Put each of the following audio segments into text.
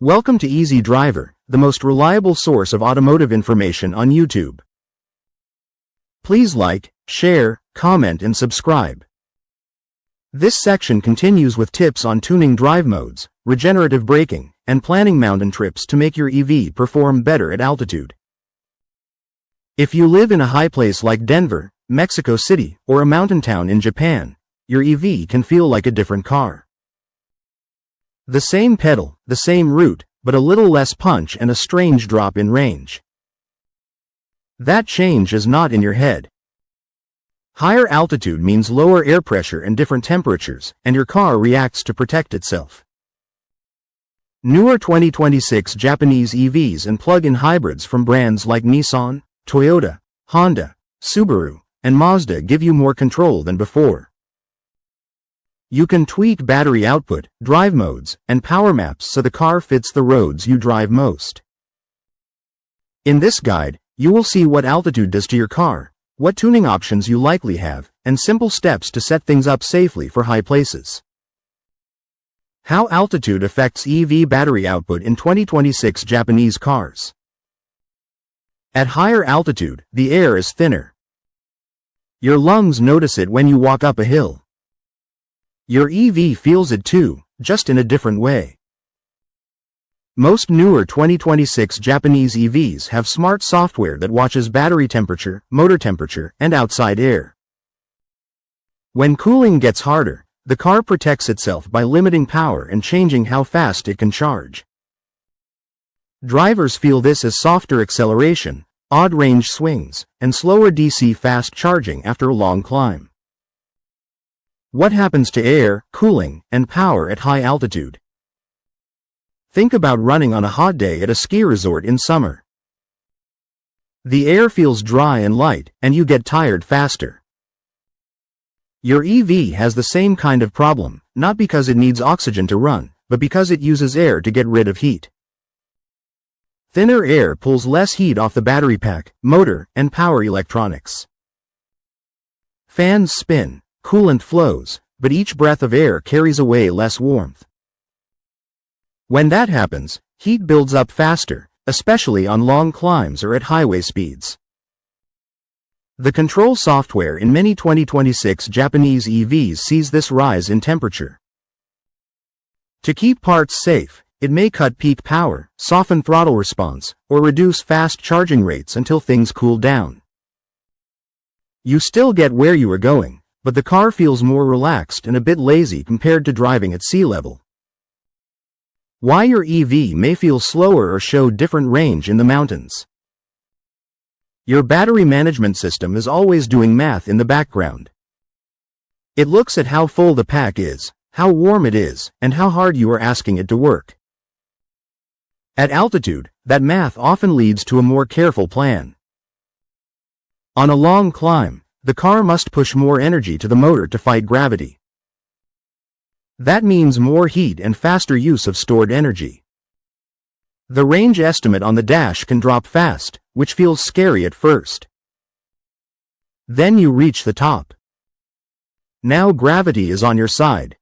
Welcome to Easy Driver, the most reliable source of automotive information on YouTube. Please like, share, comment and subscribe. This section continues with tips on tuning drive modes, regenerative braking, and planning mountain trips to make your EV perform better at altitude. If you live in a high place like Denver, Mexico City, or a mountain town in Japan, your EV can feel like a different car. The same pedal, the same route, but a little less punch and a strange drop in range. That change is not in your head. Higher altitude means lower air pressure and different temperatures, and your car reacts to protect itself. Newer 2026 Japanese EVs and plug-in hybrids from brands like Nissan, Toyota, Honda, Subaru, and Mazda give you more control than before. You can tweak battery output, drive modes, and power maps so the car fits the roads you drive most. In this guide, you will see what altitude does to your car, what tuning options you likely have, and simple steps to set things up safely for high places. How altitude affects EV battery output in 2026 Japanese cars. At higher altitude, the air is thinner. Your lungs notice it when you walk up a hill. Your EV feels it too, just in a different way. Most newer 2026 Japanese EVs have smart software that watches battery temperature, motor temperature, and outside air. When cooling gets harder, the car protects itself by limiting power and changing how fast it can charge. Drivers feel this as softer acceleration, odd range swings, and slower DC fast charging after a long climb. What happens to air, cooling, and power at high altitude? Think about running on a hot day at a ski resort in summer. The air feels dry and light, and you get tired faster. Your EV has the same kind of problem, not because it needs oxygen to run, but because it uses air to get rid of heat. Thinner air pulls less heat off the battery pack, motor, and power electronics. Fans spin, coolant flows, but each breath of air carries away less warmth. When that happens, heat builds up faster, especially on long climbs or at highway speeds. The control software in many 2026 Japanese EVs sees this rise in temperature. To keep parts safe, it may cut peak power, soften throttle response, or reduce fast charging rates until things cool down. You still get where you are going, but the car feels more relaxed and a bit lazy compared to driving at sea level. Why your EV may feel slower or show different range in the mountains. Your battery management system is always doing math in the background. It looks at how full the pack is, how warm it is, and how hard you are asking it to work. At altitude, that math often leads to a more careful plan. On a long climb, the car must push more energy to the motor to fight gravity. That means more heat and faster use of stored energy. The range estimate on the dash can drop fast, which feels scary at first. Then you reach the top. Now gravity is on your side.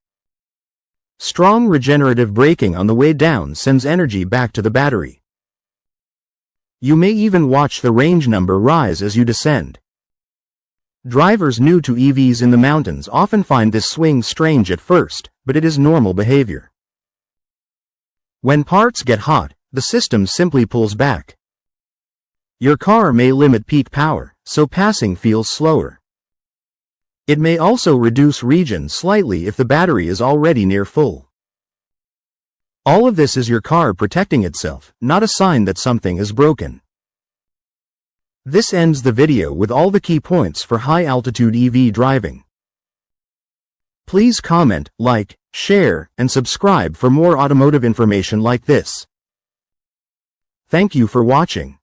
Strong regenerative braking on the way down sends energy back to the battery. You may even watch the range number rise as you descend. Drivers new to EVs in the mountains often find this swing strange at first, but it is normal behavior. When parts get hot, the system simply pulls back. Your car may limit peak power, so passing feels slower. It may also reduce regen slightly if the battery is already near full. All of this is your car protecting itself, not a sign that something is broken. This ends the video with all the key points for high-altitude EV driving. Please comment, like, share, and subscribe for more automotive information like this. Thank you for watching.